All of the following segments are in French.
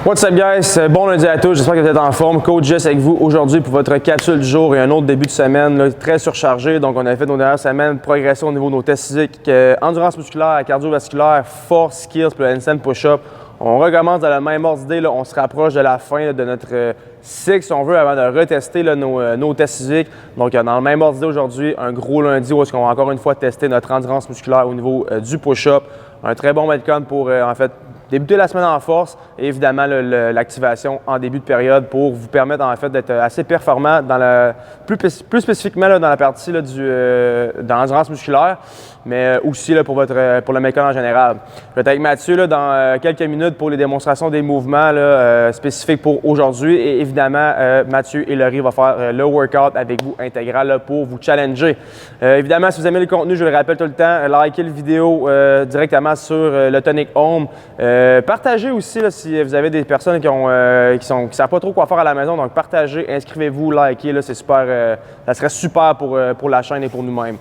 What's up guys? Bon lundi à tous, j'espère que vous êtes en forme. Coach Jess avec vous aujourd'hui pour votre capsule du jour et un autre début de semaine là, très surchargé. Donc on a fait nos dernières semaines, progression au niveau de nos tests physiques, endurance musculaire, cardiovasculaire, force, skills, puis le handstand push-up. On recommence dans la même ordre d'idée, on se rapproche de la fin là, de notre cycle si on veut avant de retester là, nos tests physiques. Donc dans le même ordre d'idée aujourd'hui, un gros lundi où est-ce qu'on va encore une fois tester notre endurance musculaire au niveau du push-up. Un très bon metcon pour en fait débuter la semaine en force et évidemment l'activation en début de période pour vous permettre en fait d'être assez performant dans plus spécifiquement là, dans la partie là, dans l'endurance musculaire, mais aussi là, pour le mécon en général. Je vais être avec Mathieu là, dans quelques minutes pour les démonstrations des mouvements là, spécifiques pour aujourd'hui et évidemment Mathieu et Laurie vont faire le workout avec vous intégral là, pour vous challenger. Évidemment, si vous aimez le contenu, je le rappelle tout le temps, likez la vidéo directement sur le Tonic Home. Partagez aussi là, si vous avez des personnes qui ne savent pas trop quoi faire à la maison. Donc, partagez, inscrivez-vous, likez. Là, c'est super, ça serait super pour la chaîne et pour nous-mêmes.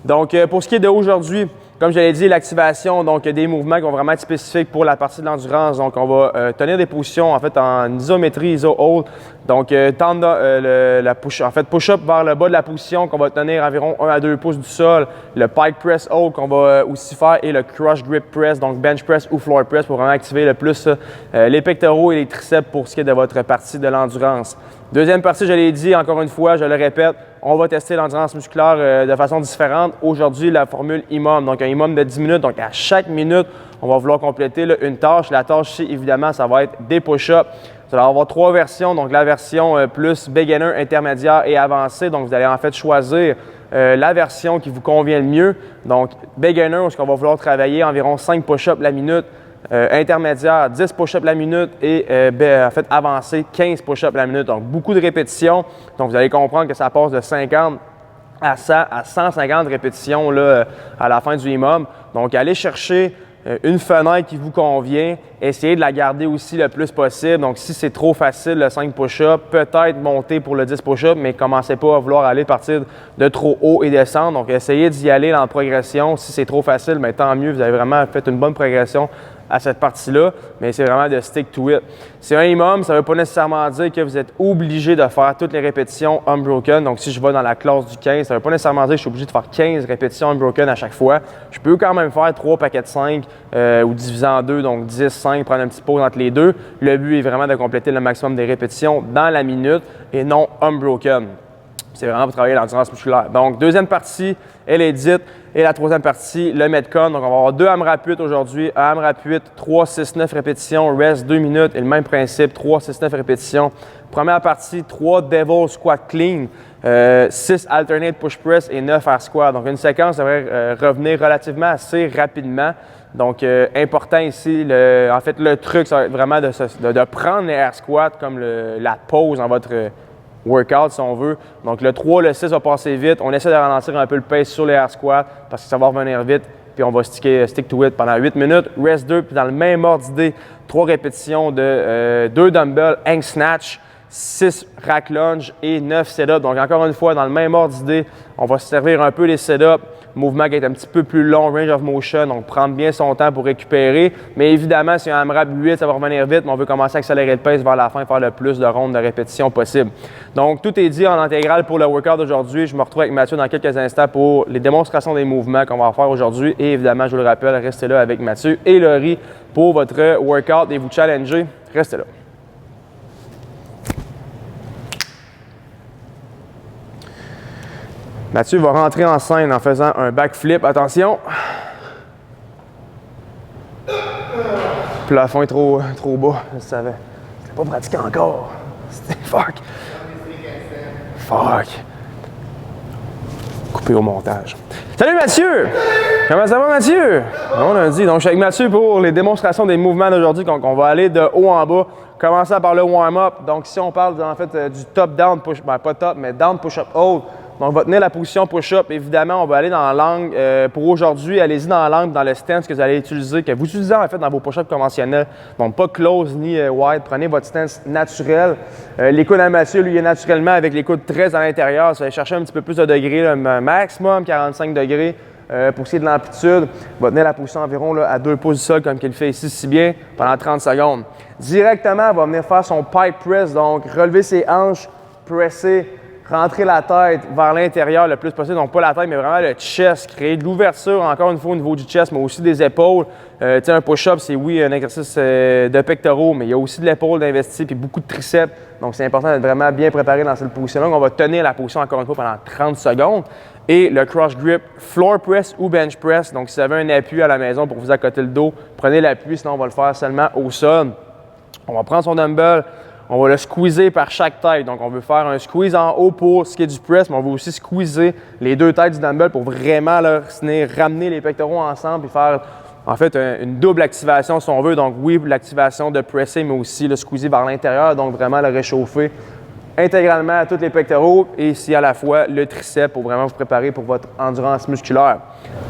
Donc, pour ce qui est d'aujourd'hui, comme je l'ai dit, l'activation des mouvements qui vont vraiment être spécifiques pour la partie de l'endurance. Donc, on va tenir des positions en fait en isométrie, iso-hold. Donc, push-up vers le bas de la position qu'on va tenir environ 1 à 2 pouces du sol. Le pike press hold qu'on va aussi faire et le crush grip press, donc bench press ou floor press pour vraiment activer le plus les pectoraux et les triceps pour ce qui est de votre partie de l'endurance. Deuxième partie, je l'ai dit encore une fois, je le répète, on va tester l'endurance musculaire de façon différente. Aujourd'hui, la formule IMOM, donc un IMOM de 10 minutes. Donc, à chaque minute, on va vouloir compléter là, une tâche. La tâche, c'est évidemment, ça va être des push-ups. Vous allez avoir 3 versions. Donc, la version plus beginner, intermédiaire et avancée. Donc, vous allez en fait choisir la version qui vous convient le mieux. Donc, beginner, où on va vouloir travailler environ 5 push-ups la minute. Intermédiaire, 10 push-ups la minute et en fait avancé, 15 push-ups la minute. Donc, beaucoup de répétitions. Donc, vous allez comprendre que ça passe de 50 à 100 à 150 répétitions là, à la fin du IMOM. Donc, allez chercher une fenêtre qui vous convient. Essayez de la garder aussi le plus possible. Donc, si c'est trop facile, le 5 push-ups, peut-être monter pour le 10 push-ups, mais commencez pas à vouloir aller partir de trop haut et descendre. Donc, essayez d'y aller en progression. Si c'est trop facile, mais tant mieux, vous avez vraiment fait une bonne progression à cette partie-là, mais c'est vraiment de stick to it. C'est un IMOM, ça ne veut pas nécessairement dire que vous êtes obligé de faire toutes les répétitions unbroken. Donc, si je vais dans la classe du 15, ça ne veut pas nécessairement dire que je suis obligé de faire 15 répétitions unbroken à chaque fois. Je peux quand même faire 3 paquets de 5 ou diviser en 2, donc 10, 5, prendre un petit pause entre les deux. Le but est vraiment de compléter le maximum des répétitions dans la minute et non unbroken. C'est vraiment pour travailler l'endurance musculaire. Donc, deuxième partie, elle est dite. Et la troisième partie, le metcon. Donc, on va avoir 2 AMRAP 8 aujourd'hui. Un AMRAP 8, 3, 6, 9 répétitions, rest 2 minutes. Et le même principe, 3, 6, 9 répétitions. Première partie, 3 devil squat clean, 6 alternate push press et 9 air squat. Donc, une séquence devrait revenir relativement assez rapidement. Donc, important ici, en fait, le truc, ça va être vraiment de prendre les air squats comme la pause dans votre workout si on veut. Donc le 3, le 6 va passer vite. On essaie de ralentir un peu le pace sur les air squats parce que ça va revenir vite. Puis on va stick to it pendant 8 minutes. Rest 2, puis dans le même ordre d'idée, 3 répétitions de 2 dumbbells, hang snatch, 6 rack lunge et 9 sit-ups. Donc encore une fois, dans le même ordre d'idée, on va se servir un peu les sit-ups. Mouvement qui est un petit peu plus long, range of motion, donc prendre bien son temps pour récupérer. Mais évidemment, si un AMRAP 8, ça va revenir vite, mais on veut commencer à accélérer le pace vers la fin, faire le plus de rondes de répétition possible. Donc, tout est dit en intégral pour le workout d'aujourd'hui. Je me retrouve avec Mathieu dans quelques instants pour les démonstrations des mouvements qu'on va faire aujourd'hui. Et évidemment, je vous le rappelle, restez là avec Mathieu et Laurie pour votre workout et vous challenger. Restez là. Mathieu va rentrer en scène en faisant un backflip. Attention! Le plafond est trop bas, je savais. C'était pas pratiqué encore. C'était fuck! Fuck! Coupé au montage. Salut Mathieu! Comment ça va Mathieu? Bon lundi. Donc je suis avec Mathieu pour les démonstrations des mouvements d'aujourd'hui. Donc on va aller de haut en bas. Commencer par le warm-up. Donc si on parle en fait du top-down push, ben pas top, mais down push-up hold. Donc, on va tenir la position push-up. Évidemment, on va aller dans l'angle. Pour aujourd'hui, allez-y dans l'angle, dans le stance que vous allez utiliser, que vous utilisez en fait dans vos push-ups conventionnels. Donc, pas close ni wide. Prenez votre stance naturel. Les coudes à Mathieu, lui, il est naturellement avec les coudes très à l'intérieur. Vous allez chercher un petit peu plus de degrés, là, maximum 45 degrés. Pour ce qui est de l'amplitude, il va tenir la position environ là, à 2 pouces du sol, comme il le fait ici si bien, pendant 30 secondes. Directement, il va venir faire son pipe press, donc relever ses hanches, presser, rentrer la tête vers l'intérieur le plus possible. Donc, pas la tête, mais vraiment le chest, créer de l'ouverture, encore une fois, au niveau du chest, mais aussi des épaules. Un push-up, c'est oui un exercice de pectoraux, mais il y a aussi de l'épaule d'investi puis beaucoup de triceps. Donc, c'est important d'être vraiment bien préparé dans cette position-là. On va tenir la position, encore une fois, pendant 30 secondes. Et le cross grip, floor press ou bench press. Donc, si vous avez un appui à la maison pour vous accoter le dos, prenez l'appui, sinon on va le faire seulement au sol. On va prendre son dumbbell, on va le squeezer par chaque tête. Donc, on veut faire un squeeze en haut pour ce qui est du press, mais on veut aussi squeezer les 2 têtes du dumbbell pour vraiment là, ramener les pectoraux ensemble et faire en fait une double activation si on veut. Donc, oui, l'activation de presser, mais aussi le squeezer vers l'intérieur, donc vraiment le réchauffer intégralement à tous les pectoraux et ici à la fois le triceps pour vraiment vous préparer pour votre endurance musculaire.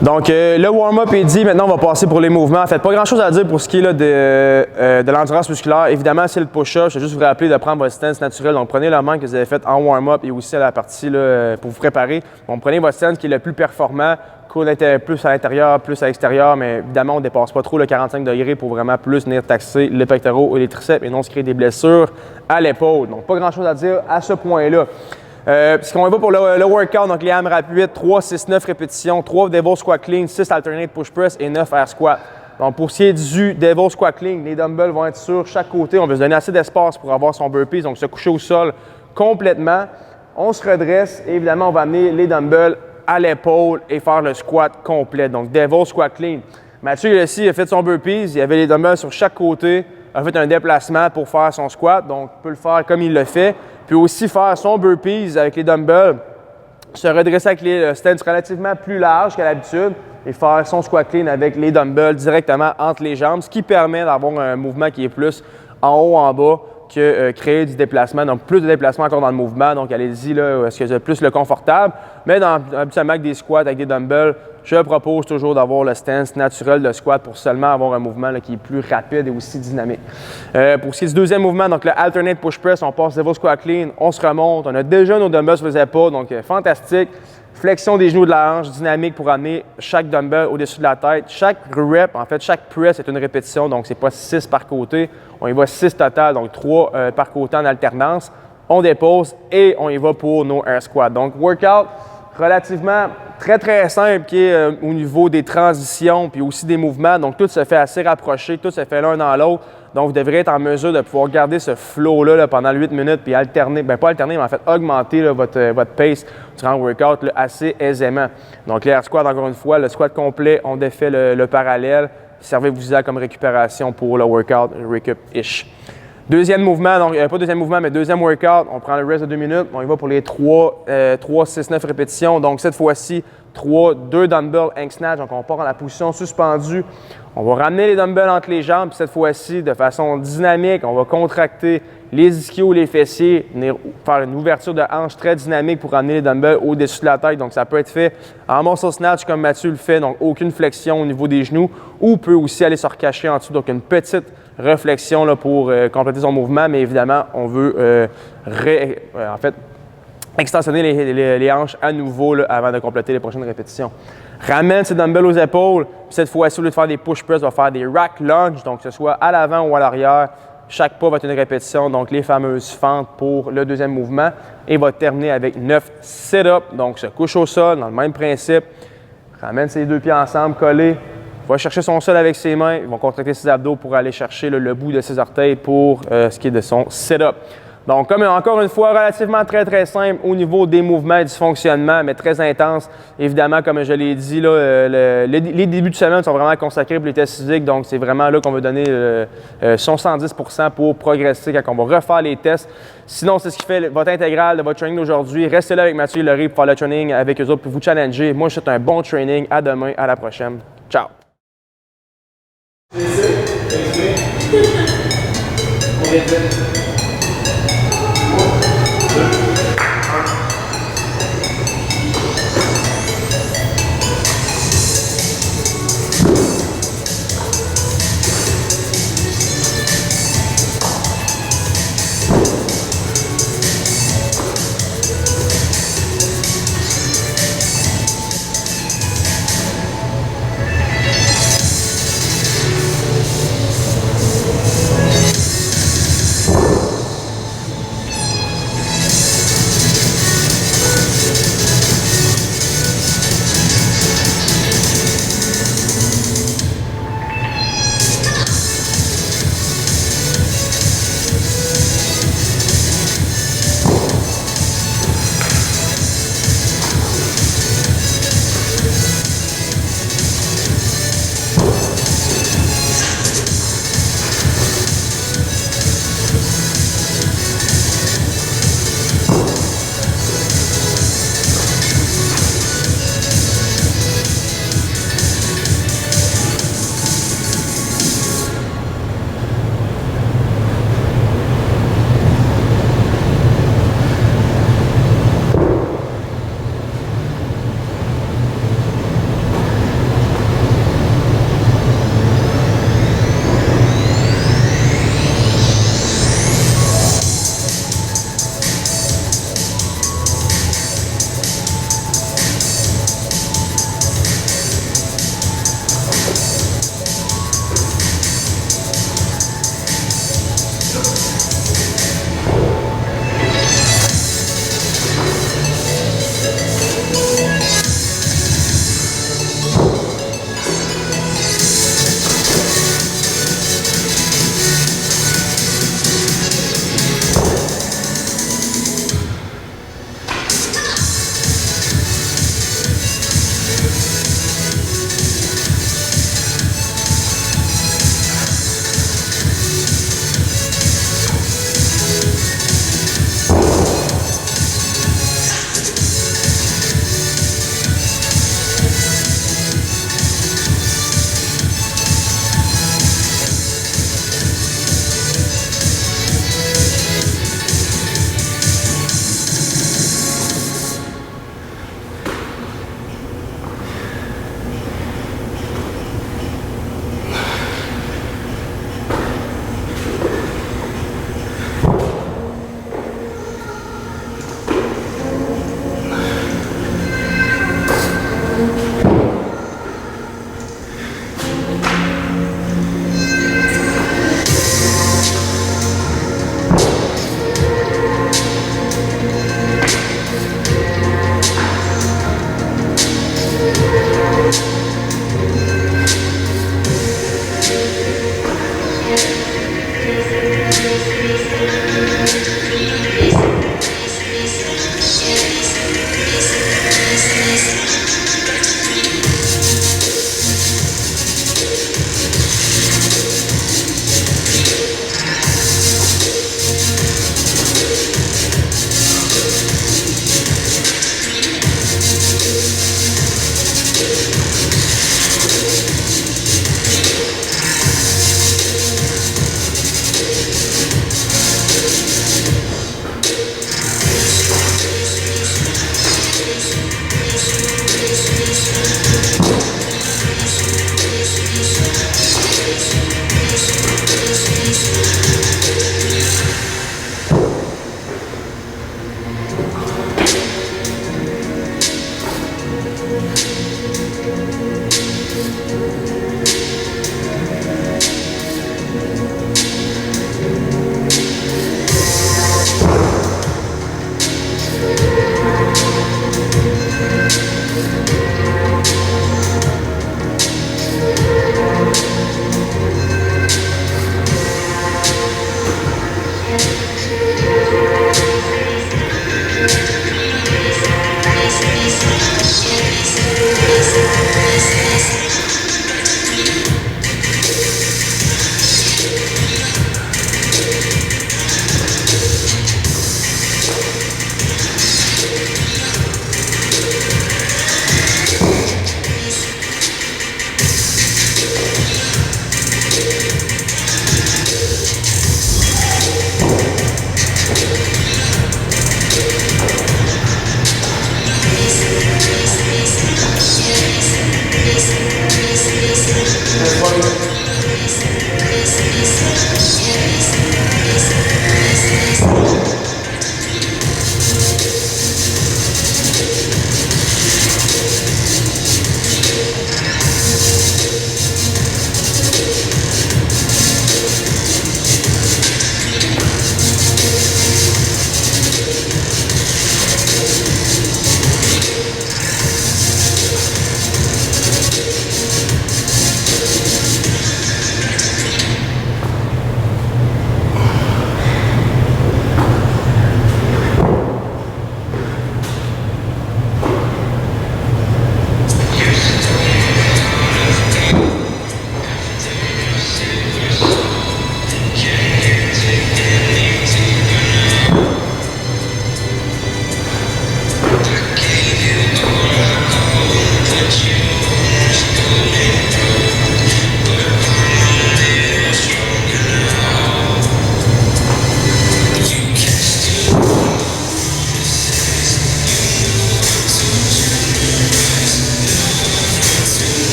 Donc, le warm-up est dit. Maintenant, on va passer pour les mouvements. En fait, pas grand-chose à dire pour ce qui est là, de l'endurance musculaire. Évidemment, c'est le push-up. Je vais juste vous rappeler de prendre votre stance naturelle. Donc, prenez le manque que vous avez fait en warm-up et aussi à la partie là, pour vous préparer. Donc, prenez votre stance qui est le plus performant. Coude plus à l'intérieur, plus à l'extérieur, mais évidemment, on ne dépasse pas trop le 45 degrés pour vraiment plus venir taxer les pectoraux et les triceps et non se créer des blessures à l'épaule. Donc, pas grand-chose à dire à ce point-là. Puisqu'on va pour le workout, donc les AMRAP 8, 3, 6, 9 répétitions, 3 Devil Squat Clean, 6 Alternate Push Press et 9 Air Squat. Donc, pour ce qui est du Devil Squat Clean, les dumbbells vont être sur chaque côté. On veut se donner assez d'espace pour avoir son burpees, donc se coucher au sol complètement. On se redresse et évidemment, on va amener les dumbbells à l'épaule et faire le squat complet. Donc, Devil Squat Clean. Mathieu, ici, il a fait son burpees. Il y avait les dumbbells sur chaque côté. Il a fait un déplacement pour faire son squat. Donc, il peut le faire comme il le fait. Puis aussi faire son burpees avec les dumbbells. Se redresser avec les stands relativement plus larges qu'à l'habitude et faire son squat clean avec les dumbbells directement entre les jambes, ce qui permet d'avoir un mouvement qui est plus en haut, en bas, que créer du déplacement, donc plus de déplacement encore dans le mouvement. Donc, allez-y, là, est-ce que c'est plus le confortable? Mais habituellement, avec des squats, avec des dumbbells, je propose toujours d'avoir le stance naturel de squat pour seulement avoir un mouvement là, qui est plus rapide et aussi dynamique. Pour ce qui est du deuxième mouvement, donc le alternate push press, on passe Devil Squat Clean, on se remonte, on a déjà nos dumbbells sur les épaules, donc fantastique. Flexion des genoux de la hanche, dynamique pour amener chaque dumbbell au-dessus de la tête. Chaque rep, en fait, chaque press est une répétition, donc c'est pas 6 par côté. On y va 6 total, donc 3 par côté en alternance. On dépose et on y va pour nos air squats. Donc, workout relativement très simple qui est au niveau des transitions puis aussi des mouvements. Donc, tout se fait assez rapproché, tout se fait l'un dans l'autre. Donc, vous devrez être en mesure de pouvoir garder ce flow-là là, pendant 8 minutes puis alterner, bien pas alterner, mais en fait augmenter là, votre pace durant le workout là, assez aisément. Donc, l'air squat, encore une fois, le squat complet, on défait le parallèle. Servez-vous-en comme récupération pour le workout, récup-ish. Deuxième mouvement, donc pas deuxième mouvement, mais deuxième workout, on prend le rest de 2 minutes, on y va pour les 3, 6, 9 répétitions. Donc cette fois-ci, 2 dumbbells hang snatch, donc on part en la position suspendue. On va ramener les dumbbells entre les jambes, puis cette fois-ci, de façon dynamique, on va contracter les ischios, les fessiers, venir faire une ouverture de hanche très dynamique pour ramener les dumbbells au-dessus de la tête. Donc ça peut être fait en muscle snatch comme Mathieu le fait, donc aucune flexion au niveau des genoux, ou peut aussi aller se recacher en dessous, donc une petite réflexion là, pour compléter son mouvement, mais évidemment, on veut extensionner les hanches à nouveau là, avant de compléter les prochaines répétitions. Ramène ses dumbbells aux épaules, puis cette fois-ci, au lieu de faire des push press, on va faire des rack lunge, donc que ce soit à l'avant ou à l'arrière. Chaque pas va être une répétition, donc les fameuses fentes pour le deuxième mouvement, et va terminer avec 9 sit-ups, donc se couche au sol dans le même principe. Ramène ses 2 pieds ensemble, collés. Va chercher son sol avec ses mains. Ils vont contracter ses abdos pour aller chercher le bout de ses orteils pour ce qui est de son sit-up. Donc, comme encore une fois, relativement très simple au niveau des mouvements et du fonctionnement, mais très intense. Évidemment, comme je l'ai dit, là, les débuts de semaine sont vraiment consacrés pour les tests physiques. Donc, c'est vraiment là qu'on va donner son 110% pour progresser quand on va refaire les tests. Sinon, c'est ce qui fait votre intégrale de votre training d'aujourd'hui. Restez là avec Mathieu et Laurie pour faire le training avec eux autres pour vous challenger. Moi, je vous souhaite un bon training. À demain, à la prochaine. Ciao!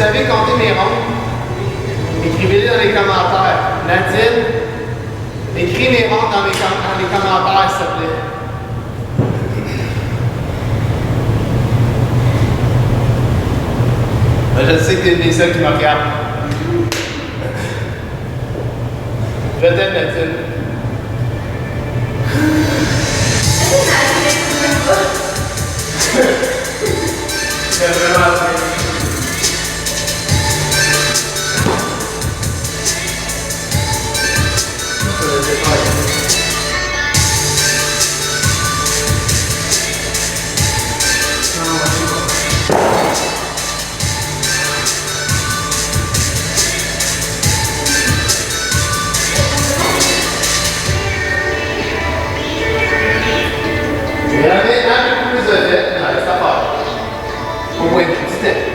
vous avez compté mes rondes, écrivez-les dans les commentaires. Nadine, écris mes rondes dans les commentaires, s'il te plaît. Je sais que t'es une des seules qui me regarde. Je t'aime, Nadine. C'est vraiment bien. Mais un peu plus de vite, reste à faire. Au moins, petit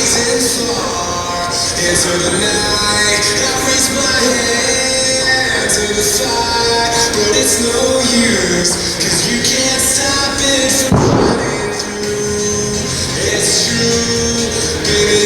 Into the night, I raise my hand to the fire, but it's no use, 'cause you can't stop it from running through. It's true, baby.